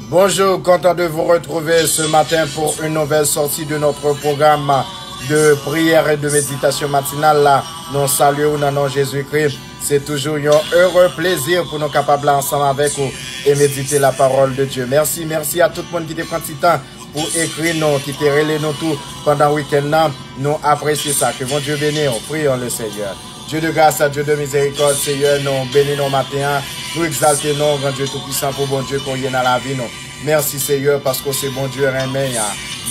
Bonjour, content de vous retrouver ce matin pour une nouvelle sortie de notre programme de prière et de méditation matinale. Nous saluons dans le nom de Jésus-Christ. C'est toujours un heureux plaisir pour nous capables ensemble avec vous et méditer la parole de Dieu. Merci à tout le monde qui te prend du temps pour écrire nous, qui te relève nous tout pendant le week-end. Nous apprécions ça. Que bon Dieu bénisse. Prions le Seigneur. Dieu de grâce, Dieu de miséricorde, Seigneur, nous bénissons nos matins, nous exaltons, grand Dieu tout-puissant, pour bon Dieu qu'on y est dans la vie, nous. Merci Seigneur, parce que c'est bon Dieu remet,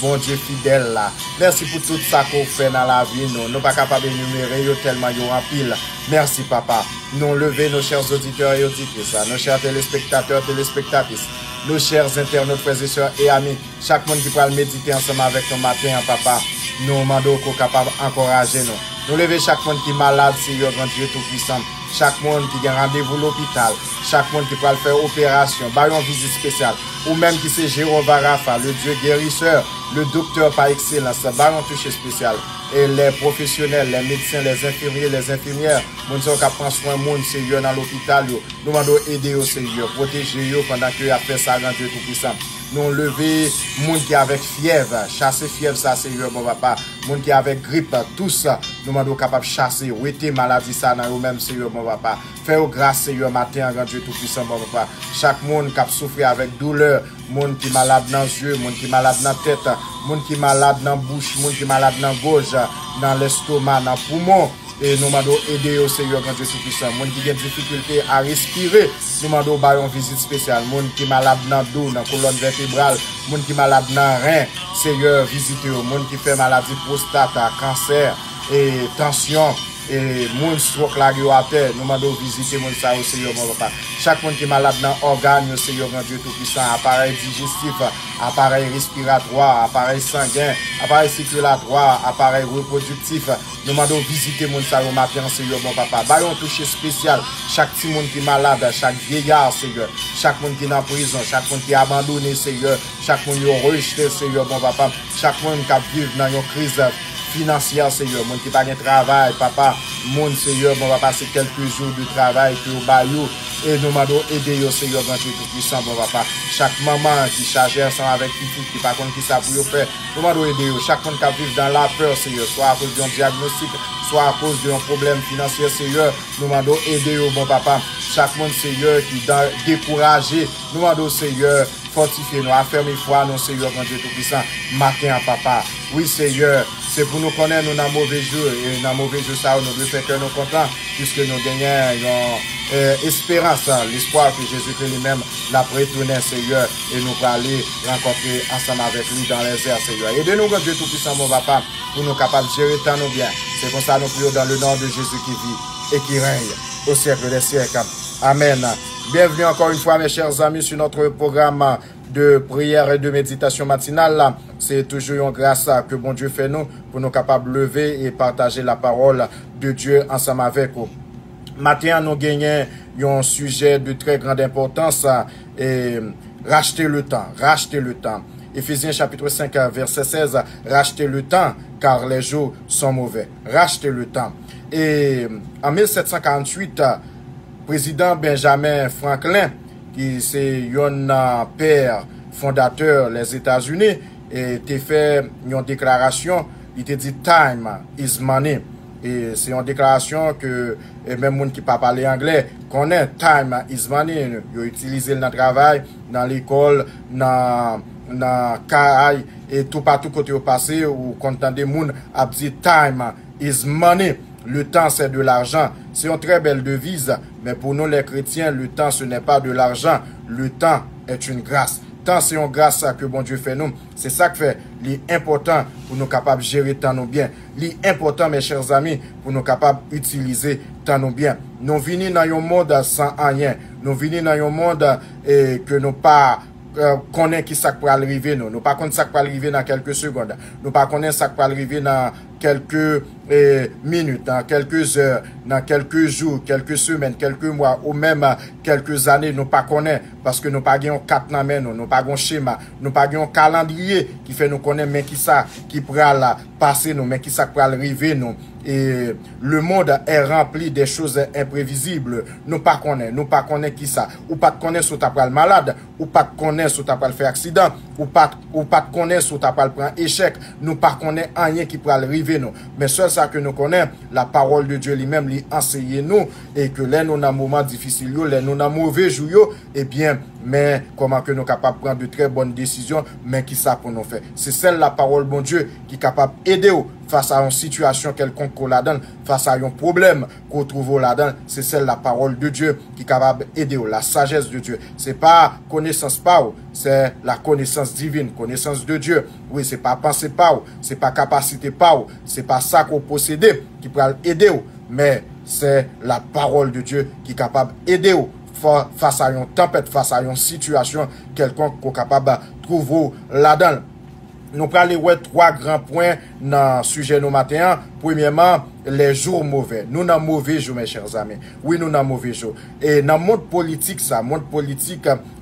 bon Dieu fidèle là. Merci pour tout ça qu'on fait dans la vie, nous. Nous pas capables d'énumérer, tellement y en pile. Merci Papa. Nous levons nos chers auditeurs et auditrices, nos chers téléspectateurs, téléspectatrices, nos chers internautes, frères et sœurs et amis. Chaque monde qui peut méditer ensemble avec nous matin, Papa. Nous demandons qu'on est capable d'encourager nous. Nous levons chaque monde qui est malade, Seigneur, grand Dieu tout-puissant. Chaque monde qui a rendez-vous à l'hôpital. Chaque monde qui peut faire opération, une visite spéciale. Ou même qui c'est Jéhovah Rapha, le Dieu guérisseur, le docteur par excellence, un toucher spécial. Et les professionnels, les médecins, les infirmiers, les infirmières, nous sommes capables de prendre soin de monde, Seigneur, dans l'hôpital. Nous demandons aider au Seigneur, protéger eux pendant qu'il a fait ça, grand Dieu tout-puissant. Nous lever monde qui avec fièvre, chasser fièvre ça Seigneur mon papa, monde qui avec grippe, tout ça, nous demandons capable chasser, ouéter maladie ça dans eux même Seigneur mon papa. Fais-nous grâce Seigneur matin grand Dieu tout puissant mon papa. Chaque monde qui souffre avec douleur, monde qui malade dans les yeux, monde qui malade dans la tête, monde qui malade dans la bouche, monde qui malade dans la gorge, dans l'estomac, dans le poumon. Et nous demandons aider au Seigneur quand Dieu Tout-Puissant. Monde qui a des difficultés à respirer, nous demandons une visite spéciale. Monde qui est malade dans le dos, dans la colonne vertébrale, monde qui est malade dans le rein, Seigneur, visitez eux. Monde qui fait maladie prostate, cancer et tension. Et moun stroke la à terre, nous demandons visiter moun ça au Seigneur mon papa. Chaque monde qui est malade dans l'organe, au Seigneur mon Dieu tout-puissant, appareil digestif, appareil respiratoire, appareil sanguin, appareil circulatoire, appareil reproductif, nous demandons visiter moun ça au matin, Seigneur mon papa. Ballon touché spécial, chaque petit monde qui est malade, chaque vieillard, Seigneur, chaque monde qui est en prison, chaque monde qui est abandonné, Seigneur, chaque monde qui est rejeté, Seigneur mon papa, chaque monde qui vit dans une crise financière, Seigneur, monde qui n'a pas de travail, papa, monde, Seigneur, on va passer quelques jours de travail que au bayou, et nous demandons aider au Seigneur, grand Dieu tout-puissant, mon papa. Chaque maman qui charge ensemble avec petit qui par contre qui ça pour faire, nous demandons aider chaque monde qui vit dans la peur, Seigneur, soit à cause d'un diagnostic, soit à cause d'un problème financier, Seigneur, nous demandons aider au bon papa. Chaque monde, Seigneur, qui est découragé, nous demandons, Seigneur, fortifier nous, affermir foi, nous, Seigneur, grand Dieu tout-puissant, matin, papa. Oui, Seigneur, c'est pour nous connaître, nous, dans mauvais jour, et dans mauvais jour, ça, nous devons faire que nous contents, puisque nous gagnons espérance, l'espoir que Jésus-Christ lui-même l'a prétourné, Seigneur, et nous allons aller rencontrer ensemble avec lui dans les airs, Seigneur. Aidez-nous, grand Dieu tout-puissant, mon papa, pour nous capables de gérer tant nous bien. C'est comme ça, nous prions dans le nom de Jésus qui vit et qui règne au siècle des siècles. Amen. Bienvenue encore une fois, mes chers amis, sur notre programme de prière et de méditation matinale. C'est toujours une grâce que bon Dieu fait nous pour nous capables de lever et partager la parole de Dieu ensemble avec vous. Matin, nous gagnons un sujet de très grande importance et racheter le temps, racheter le temps. Éphésiens chapitre 5, verset 16, racheter le temps car les jours sont mauvais. Racheter le temps. Et en 1748, président Benjamin Franklin, qui c'est un père fondateur des États-Unis, et a fait une déclaration, il te dit time is money. Et c'est une déclaration que même les gens qui ne parlent pas anglais connaissent. Time is money. Ils utilisent dans le travail, dans l'école, dans le travail, et tout partout côté au passé, où quand des gens a dit time is money. Le temps, c'est de l'argent. C'est une très belle devise, mais pour nous, les chrétiens, le temps, ce n'est pas de l'argent. Le temps est une grâce. Temps, c'est une grâce que bon Dieu fait nous. C'est ça que fait l'important pour nous capables de gérer temps nous bien. L'important, mes chers amis, pour nous capables d'utiliser temps nous bien. Nous venons dans un monde sans rien. Nous venons dans un monde que nous pas connaît qui ça peut arriver nous pas connaît ça peut arriver dans quelques secondes nous pas connaît ça peut arriver dans quelques minutes, dans quelques heures, dans quelques jours, quelques semaines, quelques mois, ou même quelques années, nous pas connaît parce que nous pas gagnons quatre namen, nous pas gagnons schéma, nous pas gagnons calendrier qui fait nous connaître, mais qui ça, qui pral passer nous, mais qui ça pral arriver nous. Et le monde est rempli des choses imprévisibles. Nous pas connaît qui ça. Ou pas connaît sous ta pral malade, ou pas connaît sous ta pral faire accident, ou pas connaît sous ta pral prendre échec. Nous pas connaît rien qui pral arriver nous. Mais seul ça que nous connaît, la parole de Dieu lui-même lui enseigne nous et que là nous dans moment difficile, là nous dans mauvais jour, eh bien mais comment que nous capables de prendre de très bonnes décisions, mais qui ça pour nous faire. C'est celle la parole bon Dieu qui est capable d'aider face à une situation quelconque qu'on la donne, face à un problème qu'on trouve là-dedans, c'est celle la parole de Dieu qui est capable d'aider, la sagesse de Dieu. C'est pas connaissance pas, c'est la connaissance divine, connaissance de Dieu. Oui, c'est pas penser pas, c'est pas capacité pas, c'est pas ça qu'on possède qui peut aider, mais c'est la parole de Dieu qui est capable d'aider face à une tempête, face à une situation quelconque qu'on est capable de trouver là-dedans. Nous allons voir trois grands points dans le sujet de matin. Premièrement, les jours mauvais. Nous avons mauvais jours, mes chers amis. Oui, nous avons mauvais jours. Et dans le monde politique,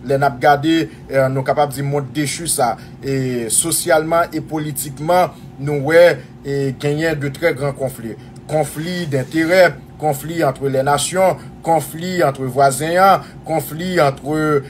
les n'a regardé, nous sommes capables de dire monde déchu, ça. Et socialement et politiquement, nous avons gagné de très grands conflits. Conflits d'intérêts, conflits entre les nations, conflits entre voisins, conflits entre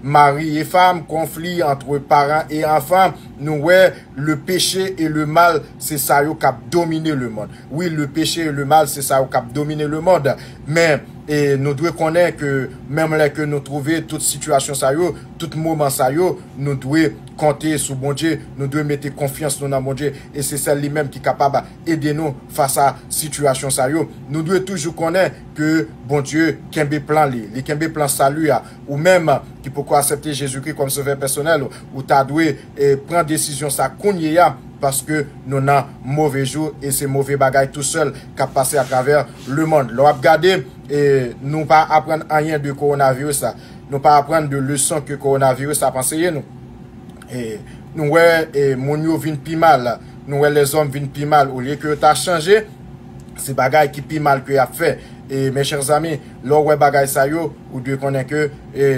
mari et femme, conflits entre parents et enfants. Nous, ouais, le péché et le mal, c'est ça qui a dominé le monde. Oui, le péché et le mal, c'est ça qui a dominé le monde. Mais nous devons connaître que même là que nous trouvons toute situation ça yo, tout moment ça yo, nous devons compter sur bon Dieu, nous devons mettre confiance dans bon Dieu et c'est celle lui-même qui est capable d'aider nous face à situation ça yo. Nous devons toujours connaître que bon Dieu kembe plan li kembe plan salut ou même qui pourquoi accepter Jésus-Christ comme sauveur personnel ou t'as doué prendre décision ça kounye parce que nous avons mauvais jours et c'est mauvais bagaille tout seul qui a passé à travers le monde. L'on a regardé et nous pas apprendre rien de coronavirus ça. Nous pas apprendre de leçons que coronavirus a pensé nous. Et nous ouais et mon yo vinn pi mal. Nous ouais les hommes vinn pi mal au lieu que t'as changé, c'est bagaille qui pi mal que a fait. Et mes chers amis, là ouais bagaille ça yo ou de connaître que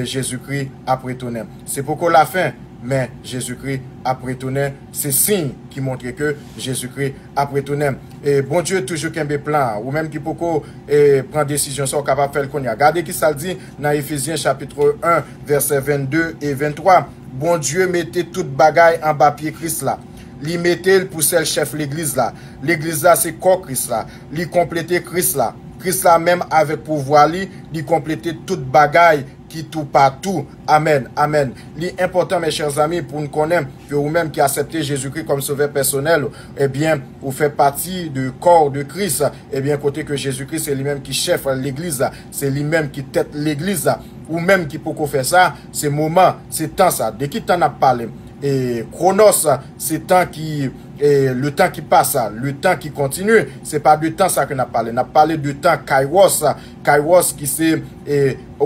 Jésus-Christ a retourné. C'est pourquoi la fin. Mais Jésus-Christ a retourné, c'est signe qui montre que Jésus-Christ a retourné. Et bon Dieu toujours qu'un plan, ou même qui peut prendre décision, sont capable de faire le qu'on y a. Regardez qui ça dit dans Éphésiens chapitre 1, versets 22 et 23. Bon Dieu mettez toute bagaille en bas pied Christ là. Li mettez pour celle chef l'église là. L'église là c'est corps Christ là. Li compléter Christ là. Christ là même avec pouvoir li compléter toute bagaille qui tout partout. Amen. Amen. L'important, mes chers amis, pour nous connaître que vous-même qui acceptez Jésus-Christ comme sauveur personnel, eh bien, vous faites partie du corps de Christ. Eh bien, côté que Jésus-Christ, c'est lui-même qui chef l'église, c'est lui-même qui tête l'église, ou même qui peut faire ça, c'est moment, c'est temps ça. De qui t'en a parlé? Et Chronos, c'est temps qui, le temps qui passe, le temps qui continue, c'est pas de temps ça qu'on a parlé. On a parlé de temps Kairos, Kairos qui c'est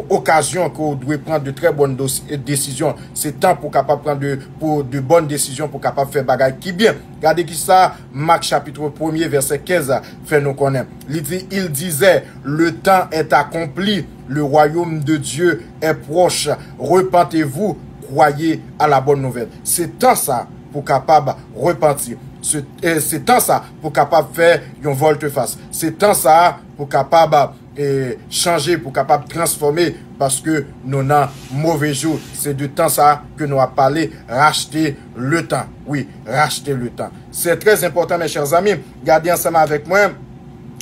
occasion qu'on doit prendre de très bonnes décisions. C'est temps pour capable prendre de bonnes décisions pour capable faire bagaille qui bien. Regardez qui ça, Marc chapitre 1er verset 15 fait nous connaître. Il disait, le temps est accompli, le royaume de Dieu est proche, repentez-vous, croyez à la bonne nouvelle. C'est temps ça pour capable repentir. C'est temps ça pour capable faire une volte-face. C'est temps ça pour capable changer, pour capable transformer parce que nous avons mauvais jours. C'est de temps ça que nous avons parlé, racheter le temps. Oui, racheter le temps. C'est très important, mes chers amis. Gardez ensemble avec moi.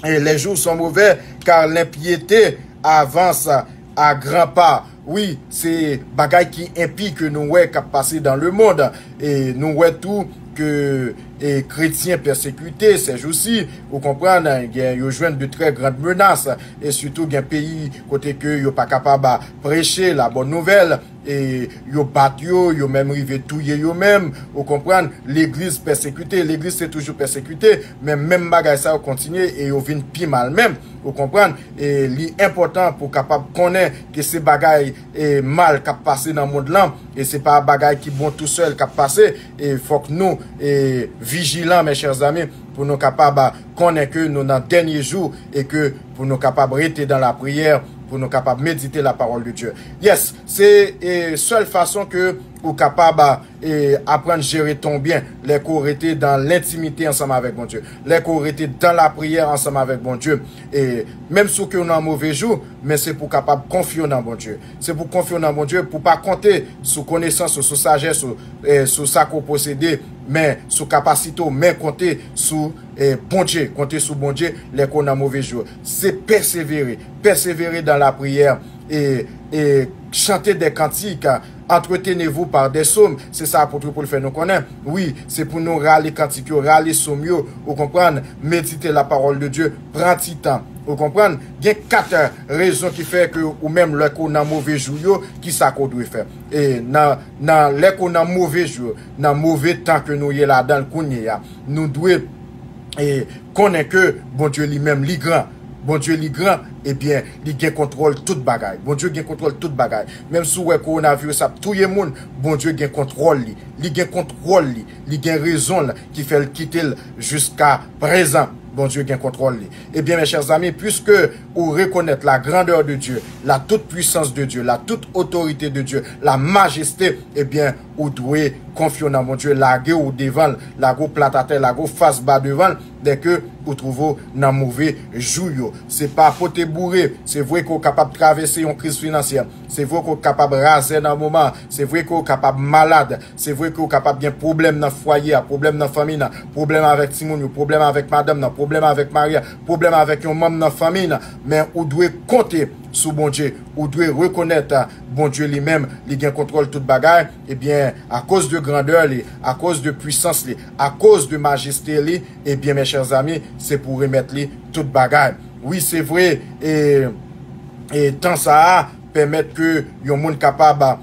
Et les jours sont mauvais car l'impiété avance à grands pas. Oui, c'est bagaille qui impie que nous ouais qu'a passé dans le monde et nous ouais tout que les chrétiens persécutés ces jours-ci, vous comprenez, il y a de très grandes menaces et surtout il y a un pays côté que yo pas capable de prêcher la bonne nouvelle et yo battu yo même rivé touyer yo même, vous comprenez, l'église persécutée, l'église c'est toujours persécutée, mais même bagaille ça continue et yo vinn pi mal même, vous comprenez, et l'important pour capable connaître que ces bagaille est mal qui passé dans le monde là et c'est pas bagaille qui bon tout seul qui passé et faut que nous vigilants mes chers amis pour nous capables connaître que nous dans dernier jour et que pour nous capables rester dans la prière, pour nous capables méditer la parole de Dieu. Yes, c'est seule façon que ou capable apprendre à gérer ton bien, les correcter dans l'intimité ensemble avec mon Dieu, les correcter dans la prière ensemble avec mon Dieu. Et même si on a un mauvais jour, mais c'est pour capable confier dans mon Dieu. C'est pour confier dans mon Dieu, pour pas compter sur connaissance, sur sagesse, sur ça qu'on possède, mais sur capacité, mais compter sur bon Dieu, compter sur bon Dieu, les qu'on a un mauvais jour. C'est persévérer dans la prière et chanter des cantiques. Entretenez-vous par des psaumes. C'est ça pour le faire nous connaître. Oui, c'est pour nous râler cantiques, râler psaumes, vous comprenez? Méditer la parole de Dieu, prendre du temps. Vous comprenez? Il y a 4 raisons qui fait que, ou même le qu'on a mauvais jour, qui ça qu'on doit faire. Et, dans le qu'on a mauvais jour, dans mauvais temps que nous y là dans le kounya, nous devons, connaître que, bon Dieu lui-même, lui grand. Bon Dieu, li grand, eh bien, il gagne contrôle toute bagaille. Bon Dieu gagne contrôle toute bagaille. Même si le coronavirus a tout le monde, bon Dieu gagne contrôle li. Il gagne contrôle li. Il gagne raison qui fait le quitter jusqu'à présent. Bon Dieu gagne contrôle li. Eh bien, mes chers amis, puisque vous reconnaissez la grandeur de Dieu, la toute puissance de Dieu, la toute autorité de Dieu, la majesté, eh bien, vous devez confier dans mon Dieu, la gueule ou devant, la go plate à terre, la go face bas devant, dès que vous trouvez dans mauvais jour. C'est pas pour te bourrer, c'est vrai qu'on est capable de traverser une crise financière, c'est vrai qu'on est capable de raser dans le moment, c'est vrai qu'on est capable de malade, c'est vrai qu'on est capable de problème dans le foyer, problème dans la famille, problème avec Simon, problème avec madame, problème avec Maria, problème avec un membre dans la famille, mais vous devez compter sous bon Dieu, ou doit reconnaître bon Dieu lui-même, il gagne contrôle toute bagaille, eh bien, à cause de grandeur, à cause de puissance, à cause de majesté, eh bien, mes chers amis, c'est pour remettre toute bagaille. Oui, c'est vrai, et tant ça permettre que yon monde capable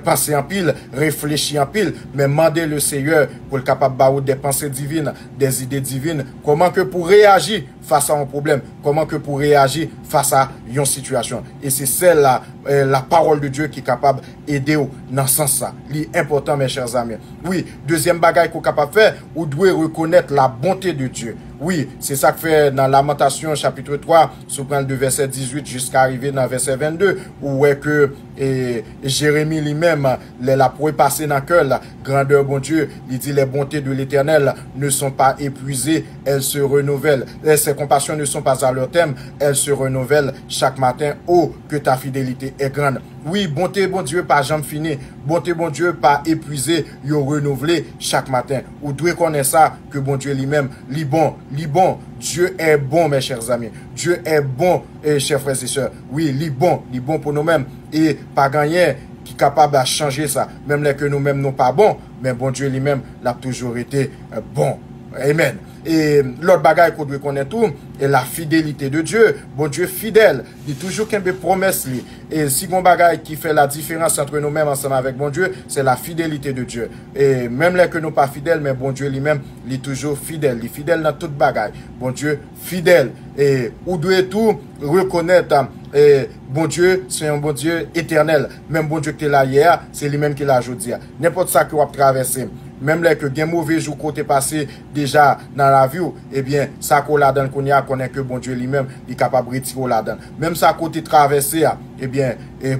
penser en pile, réfléchir en pile, mais demander le Seigneur pour le capable de des pensées divines, des idées divines, comment que pour réagir face à un problème, comment que pour réagir face à une situation. Et c'est celle-là, la parole de Dieu qui est capable d'aider dans ce sens-là. C'est important, mes chers amis. Oui, deuxième bagaille qu'on est capable de faire, vous devez reconnaître la bonté de Dieu. Oui, c'est ça que fait dans Lamentation chapitre 3, sous le verset 18 jusqu'à arriver dans verset 22, où est que Jérémie lui-même, la pourrait passer dans le cœur, la grandeur bon Dieu, il dit les bontés de l'Éternel ne sont pas épuisées, elles se renouvellent. Ses compassions ne sont pas à leur terme, elles se renouvellent chaque matin. Oh, que ta fidélité est grande. Oui, bonté bon Dieu pas jamais fini, bonté bon Dieu pas épuisé, yo renouvelé chaque matin. Ou devez connaître ça que bon Dieu lui-même, li bon. Dieu est bon, mes chers amis. Dieu est bon, chers frères et sœurs. Oui, li bon pour nous-mêmes et pas gagner qui est capable de changer ça. Même les que nous-mêmes nous pas bon, mais bon Dieu lui-même l'a toujours été bon. Amen. Et l'autre bagaille qu'on doit connaître tout, est la fidélité de Dieu. Bon Dieu fidèle, il dit toujours qu'il y a des promesses. Et si on bagaille qui fait la différence entre nous-mêmes ensemble avec bon Dieu, c'est la fidélité de Dieu. Et même les que nous pas fidèles, mais bon Dieu lui-même, il est toujours fidèle. Il est fidèle dans toute bagaille. Bon Dieu fidèle. Et où doit tout reconnaître, bon Dieu, c'est un bon Dieu éternel. Même bon Dieu qui est là hier, c'est lui-même qui l'a aujourd'hui. N'importe ça que vous avez traversé. Même là que bien mauvais jour côté passé déjà dans la vie, eh bien, ça qu'on l'a dans qu'on y a, connaît que bon Dieu lui-même, il est capable de retirer là-dedans. Même ça côté traversé, eh bien,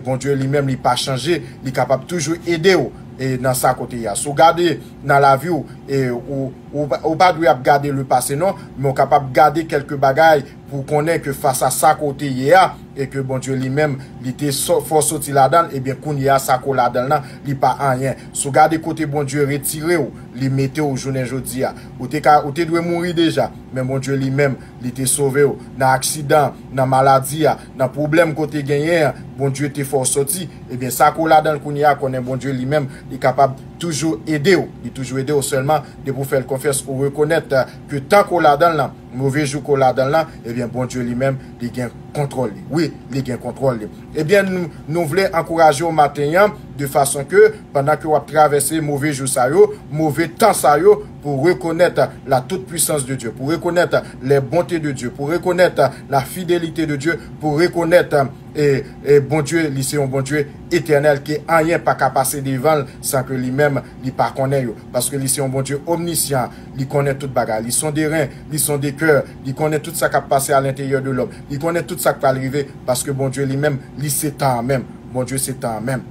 bon Dieu lui-même, il pas changé, il est capable toujours aider et dans ça côté là. Si vous regardez dans la vie, ou pas de garder le passé non, mais on capable de garder quelques bagailles pour connaître que face à ça côté hier et que bon Dieu lui-même il était fort sorti là-dedans, et bien qu'on y a ça qu'on là-dedans, il pas rien. Si vous regardez côté bon Dieu retiré ou li mettez au journée jodi a, ou te doit mourir déjà, mais bon Dieu lui-même il était sauvé dans accident, dans maladie, dans problème côté gagné, bon Dieu était fort sorti, et bien ça qu'on là-dedans qu'on y a connaît bon Dieu lui-même, il est capable toujours aider il toujours aider seulement de vous faire confiance ou reconnaître que tant qu'on là-dedans là, mauvais jour qu'on là-dedans là, et bien bon Dieu lui-même il gagne contrôle. Oui, il gagne contrôle. Eh bien nous voulons encourager au matin de façon que pendant que vous traversez mauvais jours ça yo, mauvais temps ça yo, pour reconnaître la toute-puissance de Dieu, pour reconnaître les bontés de Dieu, pour reconnaître la fidélité de Dieu, pour reconnaître et bon Dieu, c'est un bon Dieu éternel qui a rien pas qu'à passer devant sans que lui-même il pas connaît yo, parce que c'est un bon Dieu omniscient, il connaît toute bagarre, ils sont des reins, ils sont des cœurs, il connaît tout ça qui a passé à l'intérieur de l'homme, il connaît tout ça qui va arriver parce que bon Dieu lui-même, il c'est en même, bon Dieu c'est en même.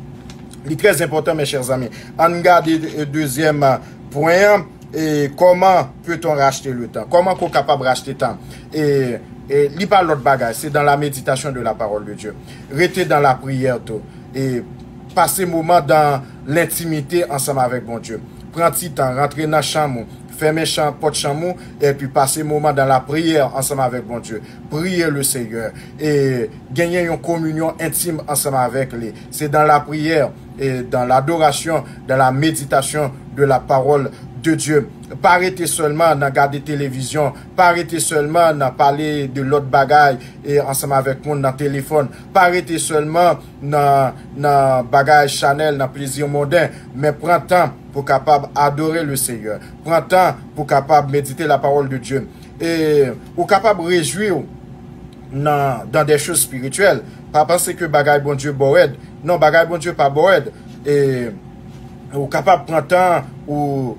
Il est très important mes chers amis. On regarde le deuxième point. Et comment peut-on racheter le temps? Comment qu'on est capable de racheter le temps? Et il pas l'autre bagage, c'est dans la méditation de la parole de Dieu. Rester dans la prière tout. Et passer moment dans l'intimité ensemble avec bon Dieu. Prends petit temps, rentrer dans la chambre, fermer la porte de chambre et puis passer moment dans la prière ensemble avec bon Dieu. Prier le Seigneur et gagner une communion intime ensemble avec lui. C'est dans la prière et dans l'adoration, dans la méditation de la parole de Dieu. Pas arrêter seulement dans regarder télévision, pas arrêter seulement dans parler de l'autre bagaille et ensemble avec monde dans téléphone, pas arrêter seulement dans bagaille Chanel, dans plaisir mondain, mais prends temps pour capable adorer le Seigneur. Prends temps pour capable méditer la parole de Dieu et pour capable réjouir dans des choses spirituelles. Pas penser que bagaille bon Dieu bored. Non, bagaille bon Dieu pas bored. Et ou capable prendre temps ou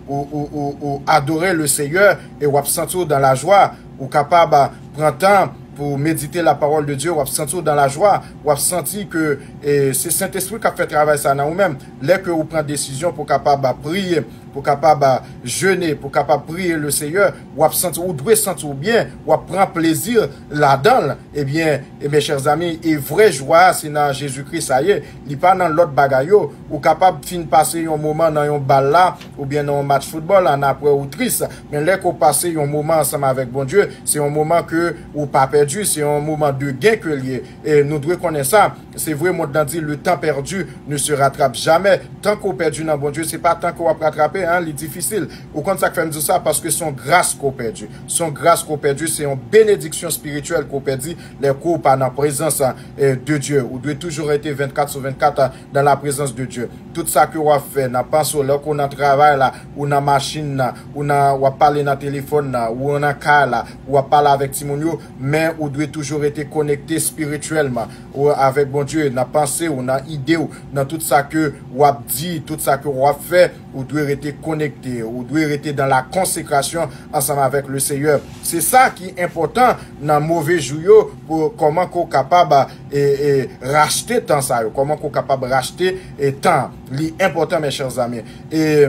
adorer le Seigneur et ou sentir dans la joie, ou capable prendre temps pour méditer la parole de Dieu, ou sentir dans la joie, ou sentir que c'est Saint-Esprit qui a fait travail ça dans vous-même. Dès que vous prenez décision pour capable prier, pour capable jeûner, pour capable prier le Seigneur, ou devez sentir bien, ou prendre plaisir là-dedans, eh bien, mes chers amis, et vraie joie, c'est dans Jésus-Christ, ça y est, il n'est pas dans l'autre bagaille, ou capable de passer un moment dans un bal là, ou bien dans un match football, en après ou triste, mais là qu'on passe un moment ensemble avec bon Dieu, c'est un moment que, ou pas perdu, c'est un moment de gain que lié, et nous devons connaître ça, c'est vrai, moi, dans dit, le temps perdu ne se rattrape jamais, tant qu'on perdu dans bon Dieu, c'est pas tant qu'on va rattraper, hein, c'est difficile. Au contraire, ça fait me dire ça parce que son grâce qu'on perdu. Son grâce qu'on perdu, c'est une bénédiction spirituelle qu'on perdu, les coups par la présence de Dieu. Ou doit toujours être 24 sur 24 dans la présence de Dieu. Tout ça que on fait, n'a pas sur là qu'on a travail là, ou dans machine là, ou on parler dans téléphone là, ou on a car là, ou on parle avec Timonio, mais on doit toujours être connecté spirituellement, ou avec bon Dieu, n'a pensé ou n'a idée ou dans tout ça que on a dit, tout ça que on a fait, ou doit être connecté, ou doit être dans la consécration ensemble avec le Seigneur. C'est ça qui est important dans mauvais jour pour comment qu'on est capable et racheter temps ça, comment qu'on est capable de racheter temps. L'important mes chers amis. Et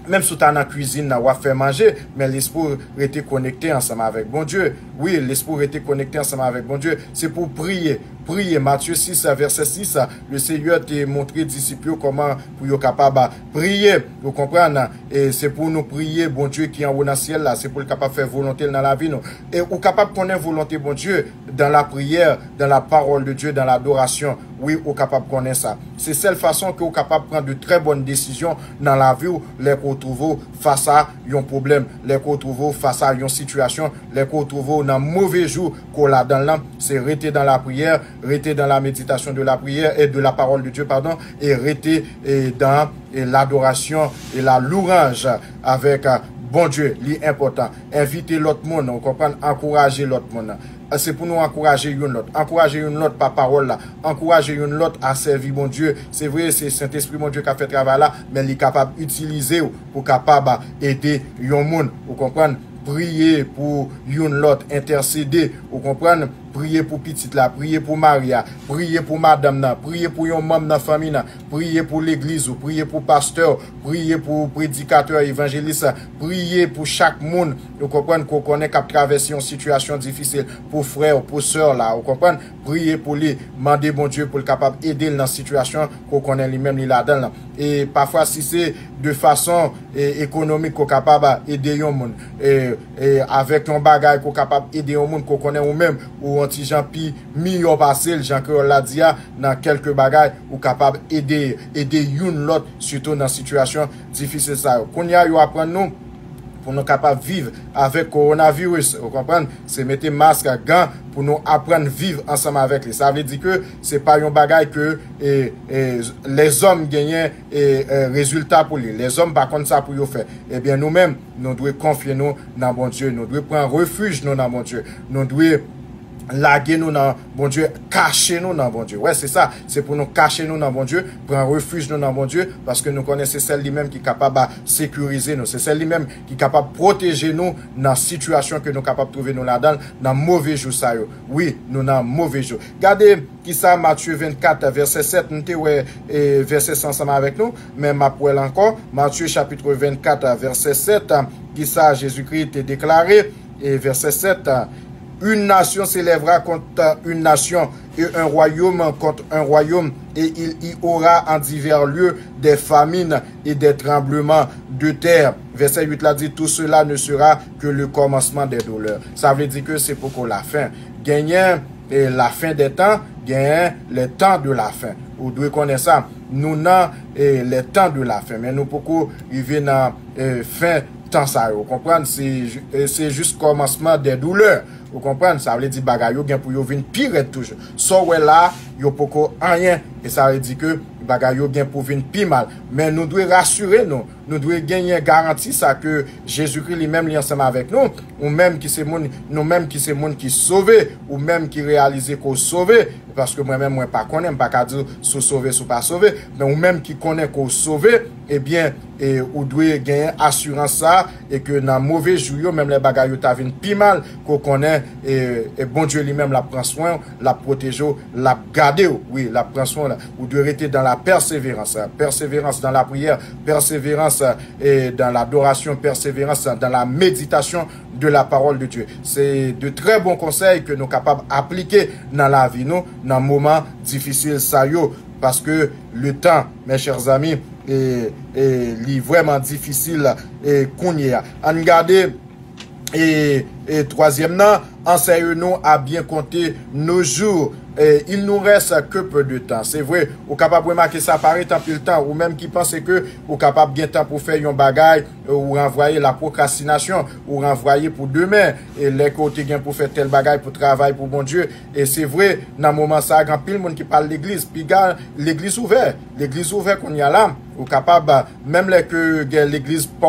même si tu es dans la cuisine, tu vas faire manger, mais l'esprit était connecté ensemble avec bon Dieu. Oui, l'esprit était connecté ensemble avec bon Dieu. C'est pour prier. Prier. Matthieu 6, verset 6, le Seigneur t'a montré aux disciples comment pour être capable de prier. Vous comprenez? Et c'est pour nous prier, bon Dieu qui est en haut dans le ciel, là. C'est pour le capable de faire volonté dans la vie. Nous. Et ou capable de connaître volonté, bon Dieu, dans la prière, dans la parole de Dieu, dans l'adoration. Oui, ou capable de connaître ça. C'est cette façon que vous capable de prendre de très bonnes décisions dans la vie où les retrouvez face à un problème, les retrouvez face à une situation, les retrouvez dans un mauvais jour qu'on a dans l'âme, c'est rester dans la prière, rester dans la méditation de la prière et de la parole de Dieu, pardon, et rester dans l'adoration et la louange avec bon Dieu, l'important. Inviter l'autre monde, on comprend, encourager l'autre monde. C'est pour nous encourager une autre. Encourager une autre par parole là. Encourager une autre à servir mon Dieu. C'est vrai, c'est Saint-Esprit mon Dieu qui a fait travail là, mais il est capable d'utiliser pour capable aider un monde. Vous comprenez? Prier pour une l'autre, intercéder, vous comprenez? Prier pour petite là, prier pour Maria, prier pour madame là, prier pour un membre de la famille là, prier pour l'église, prier pour pasteur, prier pour prédicateur, évangéliste, prier pour chaque monde, vous comprenez, qu'on connaît qu'à traverser une situation difficile, pour frère, pour soeur là, vous comprenez? Prier pour lui, demander bon Dieu pour le capable d'aider dans la situation qu'on connaît lui-même là-dedans là. Et parfois si c'est de façon économique qu'on capable d'aider un monde, et avec un bagage qu'on capable d'aider un monde qu'on connaît ou même, ou un petit gens pi million passé, Jean que l'a dit dans quelques bagages ou capable aider une l'autre surtout dans situation difficile ça. Qu'on y a yo apprendre nous pour nous capables de vivre avec coronavirus. Vous comprenez? C'est mettre masque, gants pour nous apprendre à vivre ensemble avec lui. Ça veut dire que c'est pas un bagage que les hommes gagnent résultat pour lui. Les hommes par contre ça pour y faire. Eh bien nous-mêmes, nous devons confier nous dans bon Dieu. Nous devons prendre refuge nous dans bon Dieu. Nous devons laguer nous dans bon Dieu, cacher nous dans bon Dieu. Ouais, c'est ça. C'est pour nous cacher nous dans bon Dieu, prendre refuge nous dans bon Dieu, parce que nous connaissons celle lui-même qui est capable de sécuriser nous. C'est celle lui-même qui est capable de protéger nous dans la situation que nous sommes capables de trouver nous là-dedans, dans mauvais jours ça yo. Oui, nous dans mauvais jours. Regardez qui ça Matthieu 24 verset 7, nous ouais verset 100 ensemble avec nous, mais ma poêle encore, Matthieu chapitre 24 verset 7, qui ça Jésus-Christ est déclaré et verset 7 une nation s'élèvera contre une nation et un royaume contre un royaume et il y aura en divers lieux des famines et des tremblements de terre. Verset 8 là dit tout cela ne sera que le commencement des douleurs. Ça veut dire que c'est pour qu'on la fin. Gagner la fin des temps, gagner les temps de la fin. Vous devez connaître ça. Nous n'avons les temps de la fin, mais nous pouvons arriver dans fin temps ça. Vous comprenez? C'est juste commencement des douleurs. Vous comprenez? Ça veut dire bagay yo gen pour yo vin pire toujours. So ouais là, yo poko rien et ça veut dire que bagay yo gen pour vin pi mal. Mais nous devons rassurer nous. Nous devons gagner garantie ça que Jésus-Christ lui-même li ensemble avec nous, ou même qui c'est moun, nous même qui c'est moun qui sauvé, ou même qui réaliser qu'on sauvé, parce que moi-même moi pas connais, pas qu'à dire sous sauvé sous pas sauvé, mais ou même qui connaît qu'on sauvé, eh bien ou doit gagner assurance ça et que dans mauvais jour même les bagages yo ta vinn pi mal qu'on connaît et bon Dieu lui-même la prend soin, la protège, la garder, oui, la prend soin là, ou doit rester dans la persévérance dans la prière, persévérance et dans l'adoration, persévérance dans la méditation de la parole de Dieu. C'est de très bons conseils que nous sommes capables d'appliquer dans la vie, nous, dans moments difficiles, ça yo, parce que le temps, mes chers amis, est vraiment difficile et qu'on y a. En garder et troisièmement, enseigne-nous à bien compter nos jours. Il nous reste que peu de temps. C'est vrai, ou capable de remarquer ça paraît tant pile temps, ou même qui pense que ou capable bien temps pour faire un bagage, ou renvoyer la procrastination, ou renvoyer pour demain, et les côtés gain pour faire tel bagage pour travailler pour bon Dieu. Et c'est vrai, dans le moment ça, grand pile monde qui parle l'église, puis l'église ouverte qu'on y a là, ou capable, même les que l'église pas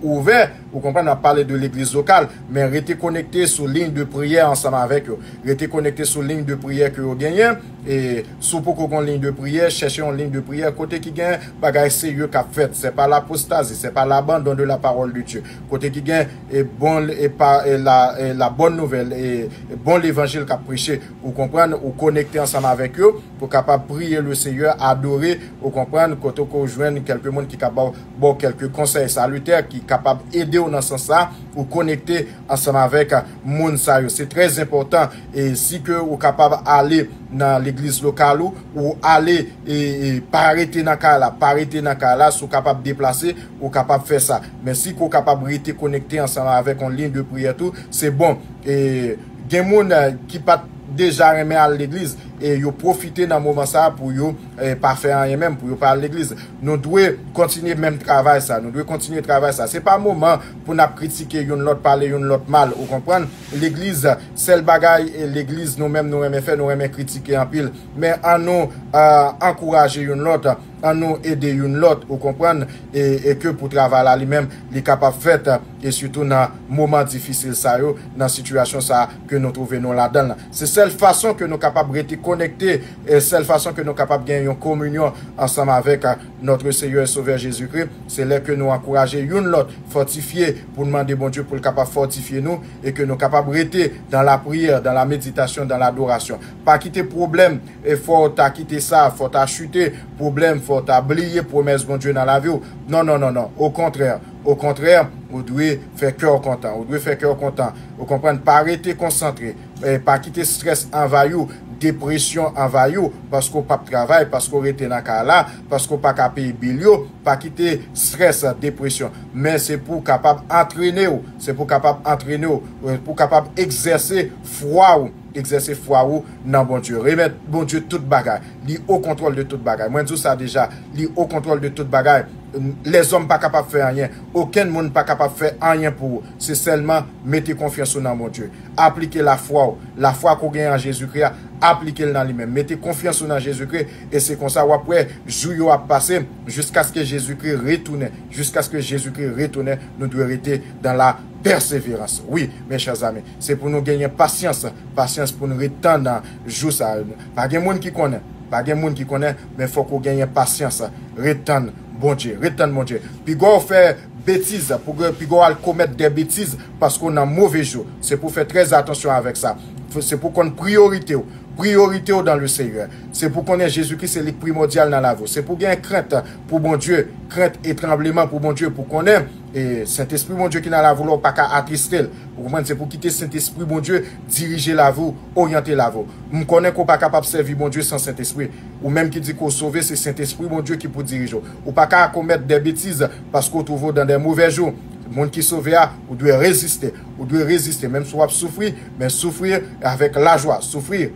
ouvert, vous comprenez, on parle de l'église locale, mais restez connecté sur ligne de prière ensemble avec eux. Restez connecté sur ligne de prière que vous gagnez, et sous pour qu'on ligne de prière, cherchez une ligne de prière, côté qui gagne, bagage sérieux qu'a fait, c'est pas l'apostasie, c'est pas l'abandon de la parole de Dieu. Côté qui gagne, et bon, et pas, la bonne nouvelle, et bon l'évangile qu'a prêché, vous comprenez, ou connecter ensemble avec eux, pour capable prier le Seigneur, adorer, vous comprenez, côté qu'on joigne quelques monde qui capable, bon, quelques conseils salutaires, qui capable aider dans ce sens là, ou connecter ensemble avec moun sa yo. C'est très important, et si que vous capable aller dans l'église locale ou aller et pas arrêter dans là, sous capable déplacer ou capable faire ça. Mais si vous capable rester connecté ensemble avec une ligne de prière tout, c'est bon. Et gen moun qui pas déjà remet à l'église et yo profiter dans moment ça pour yo pas faire rien même pour yo pas à l'église. Nous devons continuer même travail ça, nous devons continuer travail ça. C'est pas moment pour n'a critiquer yon l'autre, parler yon l'autre mal, vous comprenez? L'église c'est le bagaille, et l'église nous même nous aimons faire, nous aimons critiquer en pile, mais en nous encourager yon l'autre, en nous aider yon l'autre, vous comprenez? Et que pour travailler lui-même les capable fait, et surtout dans moment difficile ça yo, dans situation ça que nous trouvons nous là-dedans. C'est seule façon que nous capables rester connectés, et seule façon que nous capables gagner une communion ensemble avec notre Seigneur et Sauveur Jésus-Christ. C'est là que nous encourager une l'autre, fortifier pour demander bon Dieu pour le capable fortifier nous, et que nous capables rester dans la prière, dans la méditation, dans l'adoration. Pas quitter problème, et faut ta quitter ça, faut ta chuter problème, faut ta oublier promesse bon Dieu dans la vie. Non. Au contraire, vous devez faire cœur content. Vous comprenez? Pas arrêter concentré, pas quitter stress envahi, dépression envahi, parce qu'on pas travail, parce qu'on était dans là, parce qu'on pas payer bilio, pas quitter stress, dépression. Mais c'est pour capable entraîner, pour capable exercer foi dans bon Dieu. Remettre bon Dieu toute bagaille. Li au contrôle de toute bagaille. Moi, je dis ça déjà. Li au contrôle de toute bagaille. les hommes pas capables de faire rien. Aucun monde pas capable de faire rien pour vous. C'est seulement mettez confiance dans mon Dieu. Appliquez la foi qu'on gagne en Jésus-Christ, appliquez-le dans lui-même. Mettez confiance dans Jésus-Christ et c'est comme ça après jour a passé jusqu'à ce que Jésus-Christ retourne. Jusqu'à ce que Jésus-Christ retourne, nous devons rester dans la persévérance. Oui, mes chers amis, c'est pour nous gagner patience pour nous rester dans jour ça. Pas de monde qui connaît. Pas de monde qui connaît, mais il faut qu'on gagne patience. Retendre bon Dieu. Puis qu'on fait bêtises, puis qu'on commettre des bêtises parce qu'on a un mauvais jour. C'est pour faire très attention avec ça. C'est pour qu'on priorité dans le Seigneur. C'est pour qu'on ait Jésus-Christ, c'est le primordial dans la vie. C'est pour gagner crainte pour bon Dieu, crainte et tremblement pour bon Dieu, pour qu'on ait et Saint-Esprit, mon Dieu, qui n'a la voulu, pas qu'à attrister. Vous comprenez, c'est pour quitter Saint-Esprit, mon Dieu, diriger la vie, orienter la vie. Je connais qu'on n'est pas capable de servir, mon Dieu, sans Saint-Esprit. Ou même qui dit qu'on sauve, c'est Saint-Esprit, mon Dieu, qui peut diriger. Ou pas qu'à commettre des bêtises parce qu'on trouve dans des mauvais jours. Le monde qui sauve, vous devez résister. Même si vous souffrir, mais souffrir avec la joie. Souffrir,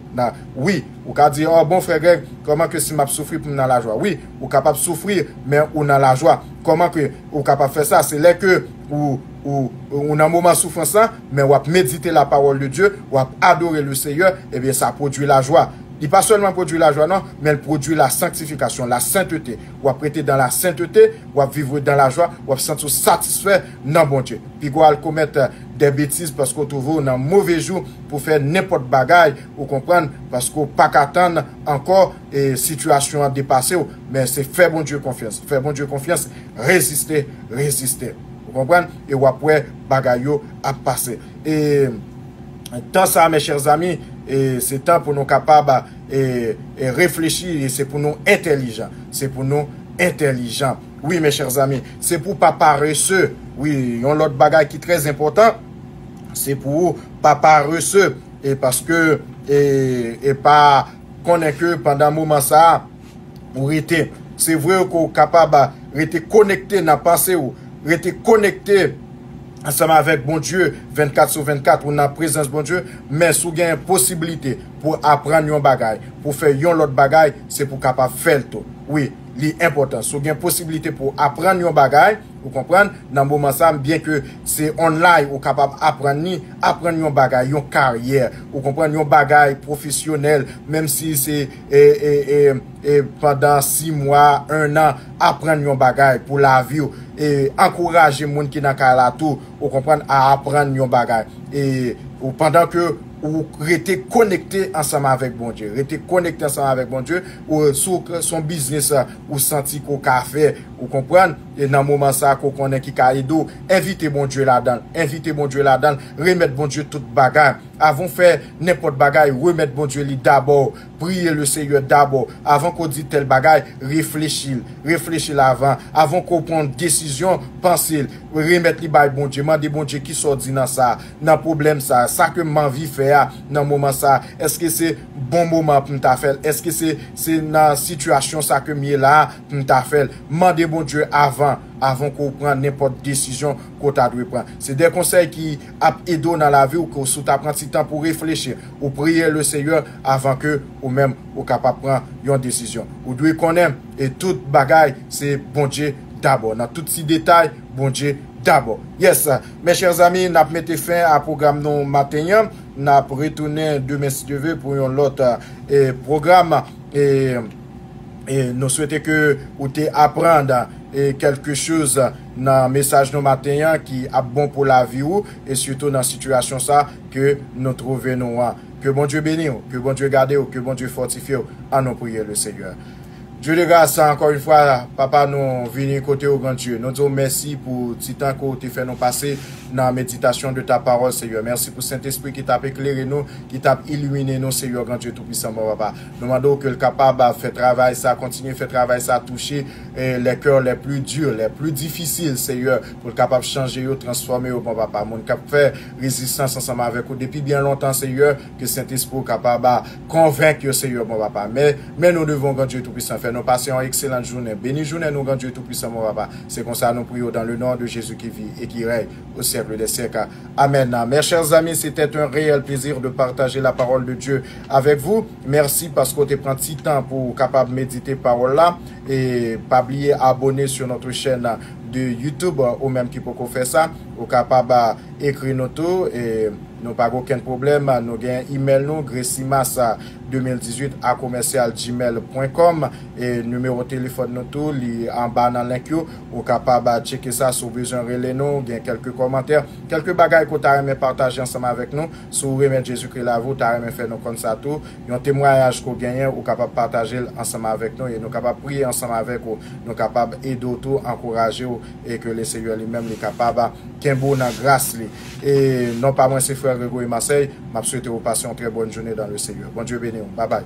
oui. Vous pouvez dire, oh bon frère Greg, comment que si je souffrir pour dans la joie? Oui, vous êtes capable de souffrir, mais vous dans la joie. Comment que vous êtes capable de faire ça? C'est là que vous a un moment de souffrance, mais vous méditer la parole de Dieu, vous adorer le Seigneur, et bien ça produit la joie. Il pas seulement produit la joie, non, mais elle produit la sanctification, la sainteté. Ou à prêter dans la sainteté, ou à vivre dans la joie, ou à se sentir satisfait dans bon Dieu. Puis ou à commettre des bêtises parce qu'on trouve dans un mauvais jour pour faire n'importe bagaille, vous comprenez, parce qu'on pas qu'attendre encore et situation à dépasser, mais c'est faire bon Dieu confiance. Faire bon Dieu confiance, résister. Vous comprenez? Et ou après bagaille à passer. Et tant ça, mes chers amis, et c'est temps pour nous capables et réfléchir et c'est pour nous intelligents. Oui, mes chers amis, c'est pour pas paresseux. Oui, il y a l'autre bagage qui est très important. C'est pour pas paresseux et parce que et pas qu'on est que pendant un moment ça pour rester. C'est vrai qu'on est capable de rester connecté dans la pensée ou rester connecté ensemble avec bon Dieu 24/24 ou dans la présence de bon Dieu, mais si vous avez une possibilité pour apprendre un bagage, pour faire un autre bagage, c'est pour capable faire le tout. Oui, l'important. Si vous avez une possibilité pour apprendre un bagage, vous comprenez, dans le moment ça, bien que c'est online, vous capable d'apprendre un bagage, une carrière, vous comprenez, un bagage professionnel, même si c'est pendant 6 mois, 1 an, apprendre un bagage pour la vie, et encourager les gens qui n'ont qu'à la tour, vous comprenez, à apprendre un bagage. Et pendant que ou rester connecté ensemble avec bon Dieu. Ou sur son business, ou senti qu'on a fait, vous comprenez? Et dans le moment ça, qu'on connaît qui a aidé, invitez bon Dieu là-dedans. Remettre bon Dieu toute bagarre. Avant de faire n'importe bagaille, remettre bon Dieu d'abord. Prier le Seigneur d'abord. Avant qu'on dise tel bagaille, réfléchir avant. Avant qu'on prenne décision, pensez. Remettre les bagailles bon Dieu. Demandez bon Dieu qui sort dans ça. Dans problème ça que m'envie faire dans moment ça. Est-ce que c'est bon moment pour m'ta faire? Est-ce que c'est dans situation ça que m'y là pour m'ta faire? Demandez bon Dieu avant qu'on prenne n'importe décision qu'on t'a dû prendre. C'est des conseils qui aident dans la vie ou que sous ta prend petit temps pour réfléchir ou prier le Seigneur avant que ou même ou capable prendre une décision. Ou doit connaître et toute bagaille c'est bon Dieu d'abord. Dans tous ces détails, bon Dieu d'abord. Yes, mes chers amis, nous mettons fin à programme nous matin. Nous retourner demain si Dieu veut pour un autre programme et nous souhaitons que vous apprendre quelque chose dans le message de matin qui est bon pour la vie et surtout dans la situation ça que nous trouvons. Que bon Dieu bénisse, que bon Dieu garde, que bon Dieu fortifie en nous prier le Seigneur. Dieu de grâce, encore une fois, papa, nous venons côté au grand Dieu. Nous disons merci pour le temps que tu fait nous passer dans la méditation de ta parole, Seigneur. Merci pour Saint-Esprit qui t'a éclairé nous, qui t'a illuminé nous, Seigneur, grand Dieu tout-puissant, papa. Nous demandons que le capable de faire travail, ça, continuer à faire travail, ça, toucher les cœurs les plus durs, les plus difficiles, Seigneur, pour le capable de changer, transformer, mon papa. Mon cap faire résistance ensemble avec vous depuis bien longtemps, Seigneur, que Saint-Esprit est capable de convaincre, Seigneur, mon papa. Mais nous devons, grand Dieu tout-puissant, faire nous passions une excellente journée. Béni journée, nous, grand Dieu Tout-Puissant, mon papa. C'est comme ça, nous prions dans le nom de Jésus qui vit et qui règne au siècle des siècles. Amen. Mes chers amis, c'était un réel plaisir de partager la parole de Dieu avec vous. Merci parce que tu prends petit temps pour capable méditer parole là et pas oublier abonner sur notre chaîne de YouTube ou même qui peut faire ça, ou capable écrire nous tout et nous pas aucun problème, nous gain email nous gresimas2018@commercialgmail.com et numéro de téléphone nous tout li en bas dans link yo ou capable checker ça sur besoin relais nous, gain quelques commentaires, quelques bagages que tu as aimé partager ensemble avec nous, sur remettre Jésus-Christ là vous, tu as aimé faire nous comme ça tout, un témoignage qu'on gagne ou capable partager ensemble avec nous et nous capable prier ensemble avec vous, nous capable aider tout, encourager et que le Seigneur lui-même est capable qu'un bon dans grâce li. Et non pas moi c'est frère Grégory Marseille, m'a souhaité vous passer une très bonne journée dans le Seigneur. Bon Dieu béni. Bye bye.